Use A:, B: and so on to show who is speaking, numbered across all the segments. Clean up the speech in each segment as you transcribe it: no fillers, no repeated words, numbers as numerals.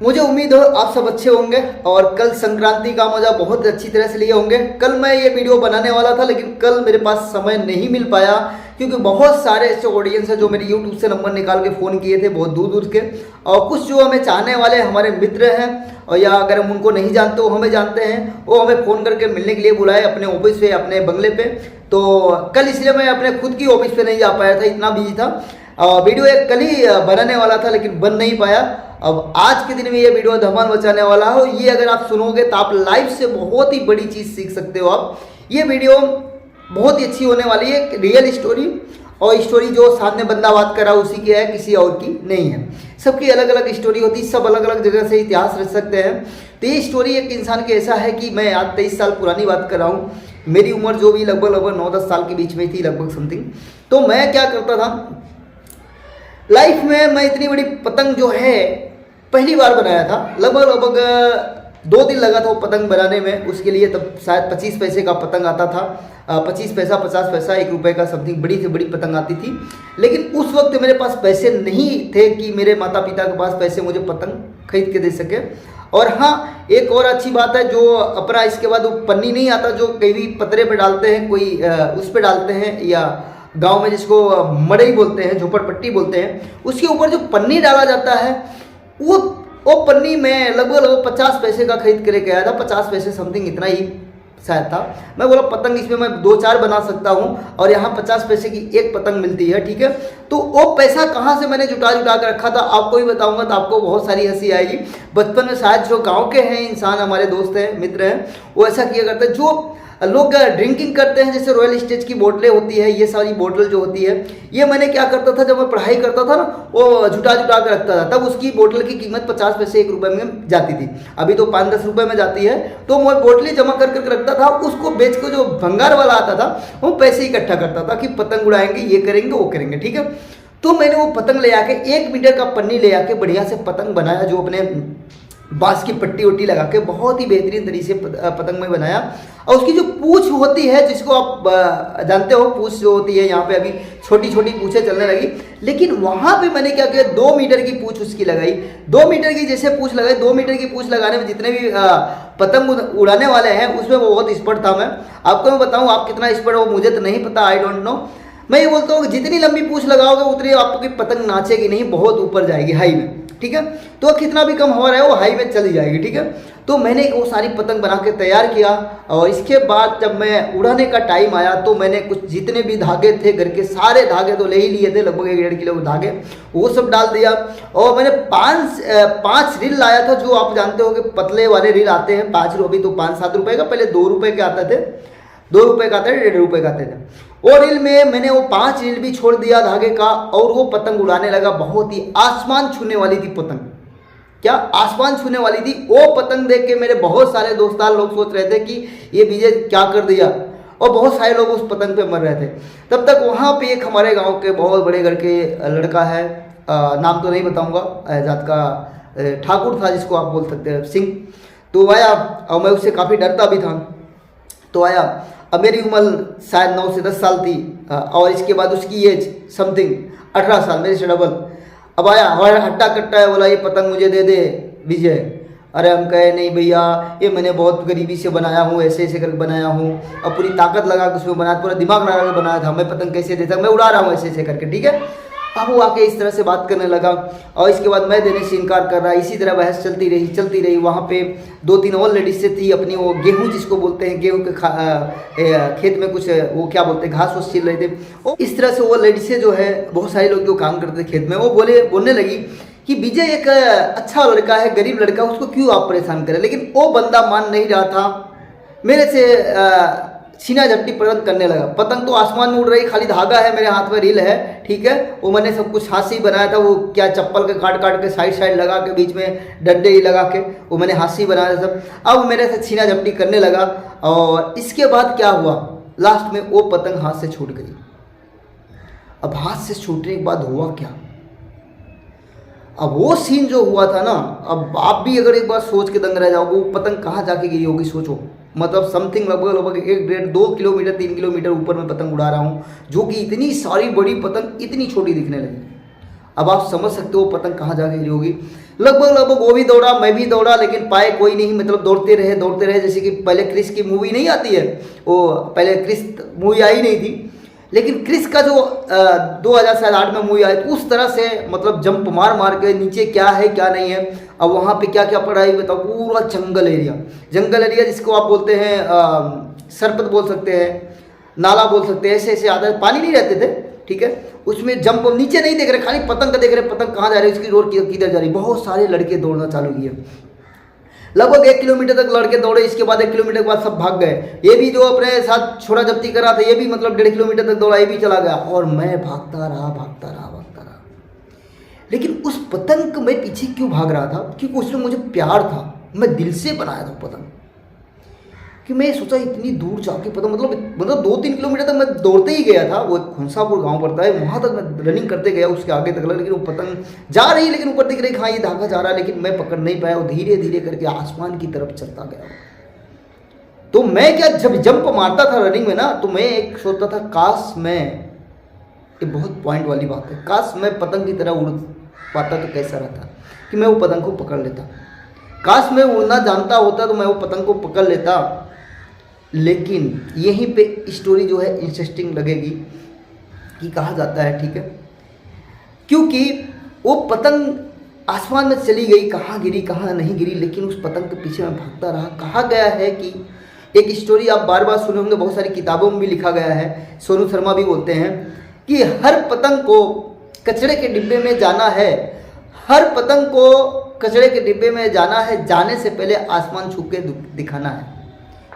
A: मुझे उम्मीद है आप सब अच्छे होंगे और कल संक्रांति का मजा बहुत अच्छी तरह से लिए होंगे। कल मैं ये वीडियो बनाने वाला था लेकिन कल मेरे पास समय नहीं मिल पाया क्योंकि बहुत सारे ऐसे ऑडियंस हैं जो मेरे यूट्यूब से नंबर निकाल के फ़ोन किए थे बहुत दूर दूर के, और कुछ जो हमें चाहने वाले हमारे मित्र हैं और या अगर हम उनको नहीं जानते वो हमें जानते हैं, वो हमें फ़ोन करके मिलने के लिए बुलाए अपने ऑफिस पे, अपने बंगले पे। तो कल इसलिए मैं अपने खुद की ऑफिस पे नहीं जा पाया था, इतना बिजी था। वीडियो एक कल ही बनाने वाला था लेकिन बन नहीं पाया। अब आज के दिन में ये वीडियो धमाल मचाने वाला हो, ये अगर आप सुनोगे तो आप लाइफ से बहुत ही बड़ी चीज़ सीख सकते हो। आप ये वीडियो बहुत ही अच्छी होने वाली है, एक रियल स्टोरी, और स्टोरी जो सामने बंदा बात कर रहा है उसी की है, किसी और की नहीं है। सबकी अलग अलग स्टोरी होती है, सब अलग अलग जगह से इतिहास रच सकते हैं। तो ये स्टोरी एक इंसान की ऐसा है कि मैं आज 23 साल पुरानी बात कर रहा हूँ, मेरी उम्र जो भी लगभग 9-10 साल के बीच में थी लगभग समथिंग। तो मैं क्या करता था लाइफ में, मैं इतनी बड़ी पतंग जो है पहली बार बनाया था। लगभग 2 दिन लगा था वो पतंग बनाने में। उसके लिए तब शायद 25 पैसे का पतंग आता था, 25 पैसा 50 पैसा 1 रुपये का समथिंग बड़ी से बड़ी पतंग आती थी। लेकिन उस वक्त मेरे पास पैसे नहीं थे कि मेरे माता पिता के पास पैसे मुझे पतंग खरीद के दे सके। और हाँ, एक और अच्छी बात है जो अपना इसके बाद वो पन्नी नहीं आता जो कई भी पतरे पे डालते हैं, कोई उस पर डालते हैं, या गांव में जिसको मड़ई बोलते हैं, झोपड़पट्टी बोलते हैं, उसके ऊपर जो पन्नी डाला जाता है वो पन्नी में लगभग 50 पैसे का खरीद कर लेके आया था। 50 पैसे समथिंग इतना ही शायद था। मैं बोला पतंग इसमें मैं 2-4 बना सकता हूँ और यहाँ 50 पैसे की एक पतंग मिलती है, ठीक है। तो वो पैसा कहाँ से मैंने जुटा कर रखा था आपको ही बताऊंगा तो आपको बहुत सारी हंसी आएगी। बचपन में शायद जो गाँव के हैं इंसान, हमारे दोस्त हैं, मित्र हैं, वो ऐसा किया करते हैं। जो लोग ड्रिंकिंग करते हैं, जैसे रॉयल स्टेज की बोतलें होती है, ये सारी बोतल जो होती है, ये मैंने क्या करता था जब मैं पढ़ाई करता था ना, वो जुटा कर रखता था। तब उसकी बोतल की कीमत 50 पैसे 1 रुपये में जाती थी। अभी तो 5-10 रुपये में जाती है। तो मैं बोतलें जमा कर रखता था, उसको बेच के जो भंगार वाला आता था वो पैसे इकट्ठा करता था कि पतंग उड़ाएंगे, ये करेंगे वो करेंगे, ठीक है। तो मैंने वो पतंग ले आके 1 मीटर का पन्नी ले आके बढ़िया से पतंग बनाया, जो अपने बांस की पट्टी वट्टी लगा के बहुत ही बेहतरीन तरीके से पतंग में बनाया। और उसकी जो पूंछ होती है, जिसको आप जानते हो, पूंछ जो होती है, यहाँ पे अभी छोटी छोटी पूंछें चलने लगी, लेकिन वहाँ पे मैंने क्या किया, 2 मीटर की पूंछ उसकी लगाई। 2 मीटर की जैसे पूंछ लगाई, 2 मीटर की पूंछ लगाने में जितने भी पतंग उड़ाने वाले हैं उसमें वो बहुत एक्सपर्ट था। मैं आपको बताऊँ आप कितना एक्सपर्ट हो मुझे तो नहीं पता, आई डोंट नो। मैं ये बोलता हूँ जितनी लंबी पूंछ लगाओगे उतनी आपकी पतंग नाचेगी नहीं, बहुत ऊपर जाएगी हाई में, ठीक है। तो कितना भी कम हवा रहे वो हाई में चली जाएगी, ठीक है। तो मैंने वो सारी पतंग बना के तैयार किया और इसके बाद जब मैं उड़ाने का टाइम आया तो मैंने कुछ जितने भी धागे थे घर के, सारे धागे तो ले ही लिए थे, लगभग 1.5 किलो धागे, वो सब डाल दिया। और मैंने 5 रील लाया था, जो आप जानते हो कि पतले वाले रील आते हैं 5 रुपये, तो 5-7 रुपये का, पहले 2 रुपये के आते थे, 2 रुपये का आते थे, 1.5 रुपये का आते थे। और रील में मैंने वो 5 रील भी छोड़ दिया धागे का, और वो पतंग उड़ाने लगा। बहुत ही आसमान छूने वाली थी पतंग, क्या आसमान छूने वाली थी। वो पतंग देख के मेरे बहुत सारे दोस्तार लोग सोच रहे थे कि ये विजय क्या कर दिया, और बहुत सारे लोग उस पतंग पे मर रहे थे। तब तक वहाँ पे एक हमारे गांव के बहुत बड़े घर के लड़का है, नाम तो नहीं बताऊंगा, जात का ठाकुर था, जिसको आप बोल सकते हैं सिंह। तो आया और मैं उससे काफ़ी डरता भी था। तो आया, अब मेरी उम्र शायद 9 से 10 साल थी, और इसके बाद उसकी एज समथिंग 18 साल, मेरे से डबल। अब आया हमारा हट्टा कट्टा है, बोला ये पतंग मुझे दे दे विजय। अरे हम कहे नहीं भैया, ये मैंने बहुत गरीबी से बनाया हूँ, ऐसे ऐसे करके बनाया हूँ, और पूरी ताकत लगा के उसमें बनाया, पूरा दिमाग लगा के बनाया था, मैं पतंग कैसे देता, मैं उड़ा रहा हूँ ऐसे ऐसे करके, ठीक है। अब वो आके इस तरह से बात करने लगा और इसके बाद मैं देने से इनकार कर रहा। इसी तरह बहस चलती रही। वहाँ पे 2-3 और लेडीज से थी, अपनी वो गेहूँ जिसको बोलते हैं, गेहूँ के खेत में कुछ वो क्या बोलते हैं, घास वूस छील रहे थे। और इस तरह से वो लेडीज़ें जो है, बहुत सारे लोग जो काम करते थे खेत में, वो बोलने लगी कि विजय एक अच्छा लड़का है, गरीब लड़का, उसको क्यों आप परेशान करें। लेकिन वो बंदा मान नहीं रहा था, मेरे से सीना झपटी पसंद करने लगा। पतंग तो आसमान में उड़ रही, खाली धागा है, मेरे हाथ में रील है, ठीक है। वो मैंने सब कुछ हाथ से ही बनाया था, वो क्या चप्पल के काट के साइड लगा के, बीच में डंडे ही लगा के, वो मैंने हाथ से ही बनाया था सब। अब मेरे से सीना झपटी करने लगा, और इसके बाद क्या हुआ, लास्ट में वो पतंग हाथ से छूट गई। अब हाथ से छूटने के बाद हुआ क्या, अब वो सीन जो हुआ था ना, अब आप भी अगर एक बार सोच के दंग रह जाओगे, वो पतंग कहाँ जाके गिरी होगी सोचो। मतलब समथिंग लगभग 1-1.5-2 किलोमीटर 3 किलोमीटर ऊपर मैं पतंग उड़ा रहा हूँ, जो कि इतनी सारी बड़ी पतंग इतनी छोटी दिखने लगी। अब आप समझ सकते हो पतंग कहाँ जाके गिरी होगी। लगभग वो भी दौड़ा, मैं भी दौड़ा, लेकिन पाए कोई नहीं। मतलब दौड़ते रहे। जैसे कि पहले क्रिस की मूवी नहीं आती है, वो पहले क्रिस मूवी आई नहीं थी, लेकिन क्रिस का जो 2008 में मूवी आई, तो उस तरह से मतलब जंप मार के नीचे क्या है क्या नहीं है, अब वहाँ पे क्या क्या पड़ा है बताओ। पूरा जंगल एरिया जिसको आप बोलते हैं सरपत बोल सकते हैं, नाला बोल सकते हैं, ऐसे आता है, पानी नहीं रहते थे, ठीक है। उसमें जंप नीचे नहीं देख रहे, खाली पतंग का देख रहे, पतंग कहाँ जा रही है, उसकी रोड किधर जा रही है। बहुत सारे लड़के दौड़ना चालू किए, लगभग 1 किलोमीटर तक लड़के दौड़े। इसके बाद 1 किलोमीटर के बाद सब भाग गए। ये भी जो अपने साथ छोड़ा जब्ती करा था, ये भी मतलब 1.5 किलोमीटर तक दौड़ा, ये भी चला गया, और मैं भागता रहा। लेकिन उस पतंग में पीछे क्यों भाग रहा था? क्योंकि उसमें मुझे प्यार था, मैं दिल से बनाया था पतंग, कि मैं सोचा इतनी दूर जाके पतंग, मतलब 2-3 किलोमीटर तक मैं दौड़ते ही गया था। वो खुंसापुर गांव पड़ता है, वहाँ तक मैं रनिंग करते गया, उसके आगे तक, लेकिन वो पतंग जा रही, लेकिन ऊपर दिख रही, हाँ ये धागा जा रहा है, लेकिन मैं पकड़ नहीं पाया। वो धीरे धीरे करके आसमान की तरफ चलता गया। तो मैं क्या, जब जंप मारता था रनिंग में ना, तो मैं एक सोचता था, काश मैं, ये बहुत पॉइंट वाली बात है, काश मैं पतंग की तरह उड़ पाता तो कैसा रहता, कि मैं वो पतंग को पकड़ लेता। काश मैं उड़ना जानता होता तो मैं वो पतंग को पकड़ लेता। लेकिन यहीं पे स्टोरी जो है इंटरेस्टिंग लगेगी, कि कहा जाता है, ठीक है, क्योंकि वो पतंग आसमान में चली गई, कहाँ गिरी कहाँ नहीं गिरी, लेकिन उस पतंग के पीछे मैं भागता रहा। कहा गया है कि एक स्टोरी आप बार बार सुने होंगे, बहुत सारी किताबों में भी लिखा गया है, सोनू शर्मा भी बोलते हैं, कि हर पतंग को कचरे के डिब्बे में जाना है, हर पतंग को कचरे के डिब्बे में जाना है, जाने से पहले आसमान छू के दिखाना है।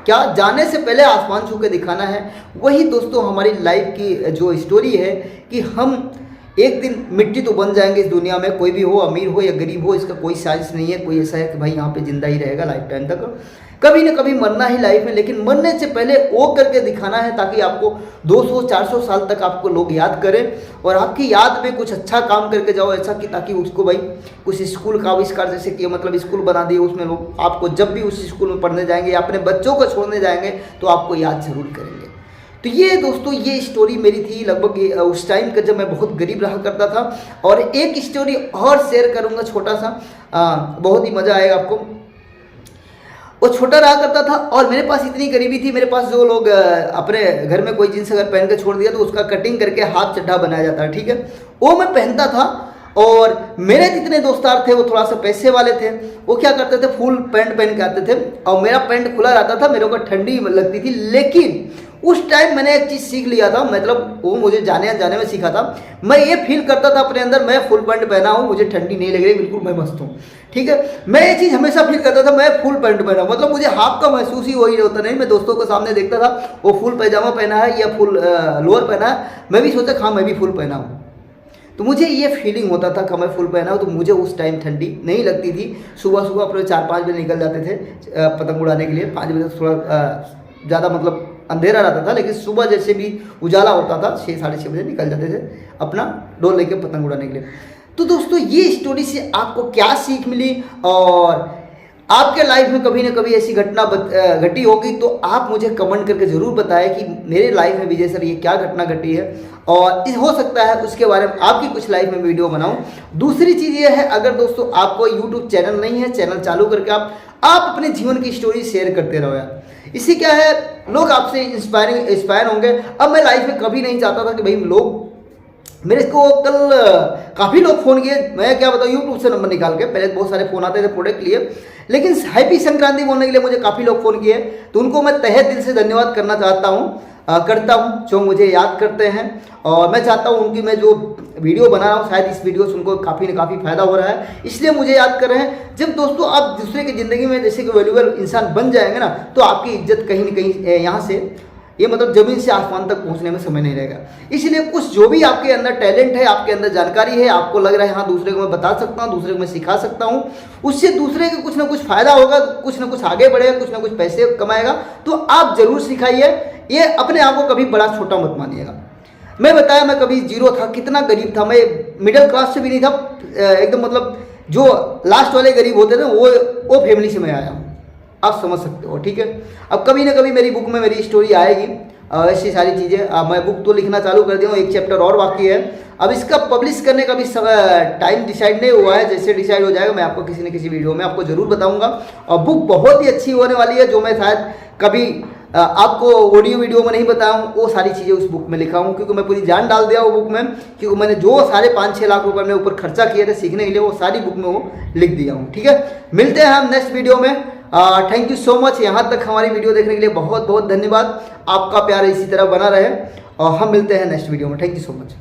A: क्या? जाने से पहले आसमान छू के दिखाना है। वही दोस्तों हमारी लाइफ की जो स्टोरी है, कि हम एक दिन मिट्टी तो बन जाएंगे इस दुनिया में, कोई भी हो, अमीर हो या गरीब हो, इसका कोई साइंस नहीं है। कोई ऐसा है कि भाई यहाँ पे जिंदा ही रहेगा लाइफ टाइम तक, कभी ना कभी मरना ही लाइफ में, लेकिन मरने से पहले वो करके दिखाना है, ताकि आपको 200-400 साल तक आपको लोग याद करें, और आपकी याद में कुछ अच्छा काम करके जाओ, ऐसा कि ताकि उसको भाई कुछ स्कूल का आविष्कार जैसे कि मतलब स्कूल बना दिए, उसमें लोग आपको जब भी उस स्कूल में पढ़ने जाएंगे या अपने बच्चों को छोड़ने जाएंगे तो आपको याद जरूर करेंगे। तो ये दोस्तों ये स्टोरी मेरी थी लगभग उस टाइम का, जब मैं बहुत गरीब रहा करता था। और एक स्टोरी और शेयर करूँगा छोटा सा, बहुत ही मज़ा आएगा आपको। वो छोटा रहा करता था और मेरे पास इतनी गरीबी थी, मेरे पास जो लोग अपने घर में कोई जींस अगर पहन के छोड़ दिया तो उसका कटिंग करके हाफ चड्ढा बनाया जाता है, ठीक है, वो मैं पहनता था। और मेरे जितने दोस्तार थे वो थोड़ा सा पैसे वाले थे, वो क्या करते थे, फुल पैंट पहन के आते थे, और मेरा पैंट खुला रहता था, मेरे को ठंडी लगती थी। लेकिन उस टाइम मैंने एक चीज़ सीख लिया था, मतलब वो मुझे जाने अनजाने में सीखा था। मैं ये फील करता था अपने अंदर, मैं फुल पैंट पहना हूँ, मुझे ठंडी नहीं लग रही, बिल्कुल मैं मस्त हूँ, ठीक है। मैं ये चीज़ हमेशा फील करता था, मैं फुल पैंट पहना हूँ, मतलब मुझे हाफ का महसूस ही वही होता नहीं। मैं दोस्तों को सामने देखता था वो फुल पैजामा पहना है या फुल लोअर पहना है, मैं भी सोचा हाँ मैं भी फुल पहना हूँ। तो मुझे ये फीलिंग होता था कि मैं फुल पहना हूँ, तो मुझे उस टाइम ठंडी नहीं लगती थी। सुबह सुबह अपने 4-5 बजे निकल जाते थे पतंग उड़ाने के लिए। 5 बजे थोड़ा ज़्यादा मतलब अंधेरा रहता था, लेकिन सुबह जैसे भी उजाला होता था 6-6:30 बजे निकल जाते थे अपना डोल लेके पतंग उड़ाने के लिए। तो दोस्तों ये स्टोरी से आपको क्या सीख मिली, और आपके लाइफ में कभी ना कभी ऐसी घटना घटी होगी तो आप मुझे कमेंट करके ज़रूर बताएं कि मेरे लाइफ में विजय सर ये क्या घटना घटी है, और हो सकता है उसके बारे में आपकी कुछ लाइफ में वीडियो बनाऊं। दूसरी चीज़ ये है, अगर दोस्तों आपको यूट्यूब चैनल नहीं है, चैनल चालू करके आप अपने जीवन की स्टोरी शेयर करते रहो यार। इससे क्या है, लोग आपसे इंस्पायर होंगे। अब मैं लाइफ में कभी नहीं चाहता था कि भाई लोग मेरे को, कल काफ़ी लोग फ़ोन किए, मैं क्या बताऊँ, यूट्यूब से नंबर निकाल के, पहले बहुत सारे फ़ोन आते थे प्रोडक्ट लिए, लेकिन हैप्पी संक्रांति बोलने के लिए मुझे काफ़ी लोग फ़ोन किए, तो उनको मैं तहे दिल से धन्यवाद करना चाहता हूँ, करता हूँ, जो मुझे याद करते हैं। और मैं चाहता हूँ उनकी मैं जो वीडियो बना रहा हूँ, शायद इस वीडियो से उनको काफ़ी ना काफ़ी फ़ायदा हो रहा है, इसलिए मुझे याद कर रहे हैं। जब दोस्तों आप दूसरे की ज़िंदगी में जैसे कि वैल्यूएबल इंसान बन जाएंगे ना, तो आपकी इज्जत कहीं ना कहीं यहाँ से, ये मतलब ज़मीन से आसमान तक पहुंचने में समय नहीं रहेगा। इसलिए कुछ जो भी आपके अंदर टैलेंट है, आपके अंदर जानकारी है, आपको लग रहा है हाँ दूसरे को मैं बता सकता हूँ, दूसरे को मैं सिखा सकता हूँ, उससे दूसरे को कुछ ना कुछ फ़ायदा होगा, कुछ ना कुछ आगे बढ़ेगा, कुछ ना कुछ पैसे कमाएगा, तो आप ज़रूर सिखाइए। ये अपने आप को कभी बड़ा छोटा मत मानिएगा। मैं बताया, मैं कभी जीरो था, कितना गरीब था, मैं मिडिल क्लास से भी नहीं था, एकदम मतलब जो लास्ट वाले गरीब होते थे वो फैमिली से मैं आया हूँ, आप समझ सकते हो, ठीक है। अब कभी ना कभी मेरी बुक में मेरी स्टोरी आएगी, ऐसी सारी चीज़ें। मैं बुक तो लिखना चालू कर दिया हूँ, एक चैप्टर और बाकी है। अब इसका पब्लिश करने का भी टाइम डिसाइड नहीं हुआ है, जैसे डिसाइड हो जाएगा मैं आपको किसी न किसी वीडियो में आपको ज़रूर बताऊंगा। और बुक बहुत ही अच्छी होने वाली है, जो मैं शायद कभी आपको ऑडियो वीडियो में नहीं बताया हूँ, वो सारी चीज़ें उस बुक में लिखा हूँ, क्योंकि मैं पूरी जान डाल दिया वो बुक में, क्योंकि मैंने जो सारे 5-6 लाख रुपए मेरे ऊपर खर्चा किए थे सीखने के लिए, वो सारी बुक में वो लिख दिया हूँ। ठीक है, मिलते हैं हम नेक्स्ट वीडियो में। थैंक यू सो मच, यहाँ तक हमारी वीडियो देखने के लिए बहुत बहुत धन्यवाद। आपका प्यार इसी तरह बना रहे और हम मिलते हैं नेक्स्ट वीडियो में। Thank you so much.